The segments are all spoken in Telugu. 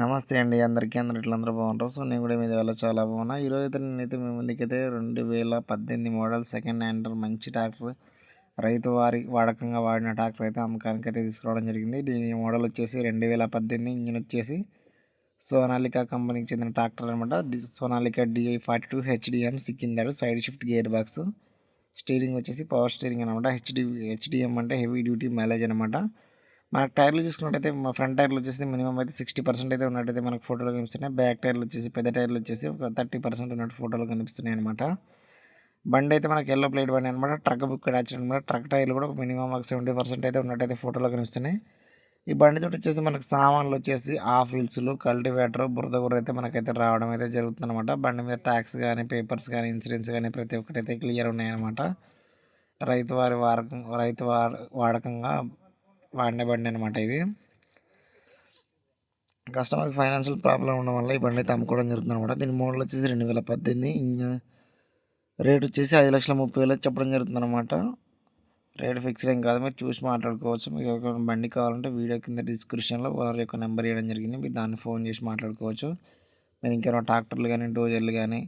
నమస్తే అండి అందరికీ. అందరూ బాగుంటారు. సో, నేను కూడా మీద వల్ల చాలా బాగున్నా. ఈరోజైతే నేనైతే మీ ముందుకైతే 2018 మోడల్ సెకండ్ హ్యాండ్ మంచి ట్రాక్టర్ రైతు వాడకంగా వాడిన ట్రాక్టర్ అయితే అమ్మకానికి అయితే తీసుకురావడం జరిగింది. దీని మోడల్ వచ్చేసి 2018, ఇంజిన్ వచ్చేసి సోనాలికా కంపెనీకి చెందిన ట్రాక్టర్ అనమాట. Sonalika DI42 HDM Sikandar side shift gear box. Steering వచ్చేసి పవర్ స్టీరింగ్ అనమాట. హెచ్డిఎం అంటే హెవీ డ్యూటీ మైలేజ్ అనమాట. మనకు టైర్లు చూసుకున్నట్టయితే మా ఫ్రంట్ టైర్లు వచ్చేసి మినిమం అయితే 60% అయితే ఉన్నట్టయితే మనకు ఫోటోలో కనిపిస్తున్నాయి. బ్యాక్ టైర్లు వచ్చేసి పెద్ద టైర్లు వచ్చేసి ఒక 30% ఉన్నట్టు ఫోటోలో కనిపిస్తున్నాయి అనమాట. బండి అయితే మనకి ఎల్లో ప్లేట్ బండి అనమాట. ట్రక్ బుక్ అటాచ్డ్ అనమాట. ట్రక్ టైర్లు కూడా మినిమం ఒక 70% అయితే ఉన్నట్టయితే ఫోటోలో కనిపిస్తున్నాయి. ఈ బండితో వచ్చేసి మనకు సామాన్లు వచ్చేసి ఆఫ్ వీల్స్లు, కల్టివేటర్, బురద గుర్ర అయితే మనకైతే రావడం అయితే జరుగుతుంది అనమాట. బండి మీద ట్యాక్స్ కానీ, పేపర్స్ కానీ, ఇన్సూరెన్స్ కానీ ప్రతి ఒక్కటి అయితే క్లియర్ ఉన్నాయన్నమాట. రైతు వాడకంగా వాడిన బండి అనమాట ఇది. కస్టమర్కి ఫైనాన్షియల్ ప్రాబ్లం ఉండడం వల్ల ఈ బండి అయితే అమ్ముకోవడం జరుగుతుంది అనమాట. దీని మోడల్ వచ్చేసి 2018, రేట్ వచ్చేసి 5,30,000 చెప్పడం జరుగుతుంది అనమాట. రేట్ ఫిక్స్డ్ ఏం కాదు, మీరు చూసి మాట్లాడుకోవచ్చు. మీకు ఒక బండి కావాలంటే వీడియో కింద డిస్క్రిప్షన్లో వారి యొక్క నెంబర్ ఇవ్వడం జరిగింది. మీరు దాన్ని ఫోన్ చేసి మాట్లాడుకోవచ్చు. మీరు ఇంకేమైనా ట్రాక్టర్లు కానీ, డోజర్లు కానీ,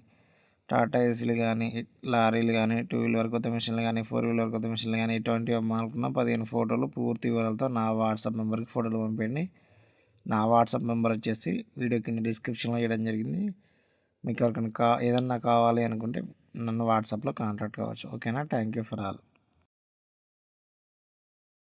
టాటా ఏసీలు కానీ, లారీలు కానీ, 2 వీలర్ కొత్త మిషన్లు కానీ, 4 వీలర్ కొత్త మిషన్లు కానీ, ఎటువంటివి అమ్మాలనుకున్న 15 ఫోటోలు పూర్తి వివరాలతో నా వాట్సాప్ నెంబర్కి ఫోటోలు పంపండి. నా వాట్సాప్ నెంబర్ వచ్చేసి వీడియో కింద డిస్క్రిప్షన్లో ఇవ్వడం జరిగింది. మీకు ఎవరికైనా ఏదన్నా కావాలి అనుకుంటే నన్ను వాట్సాప్లో కాంటాక్ట్ కావచ్చు. ఓకేనా? Thank you for all.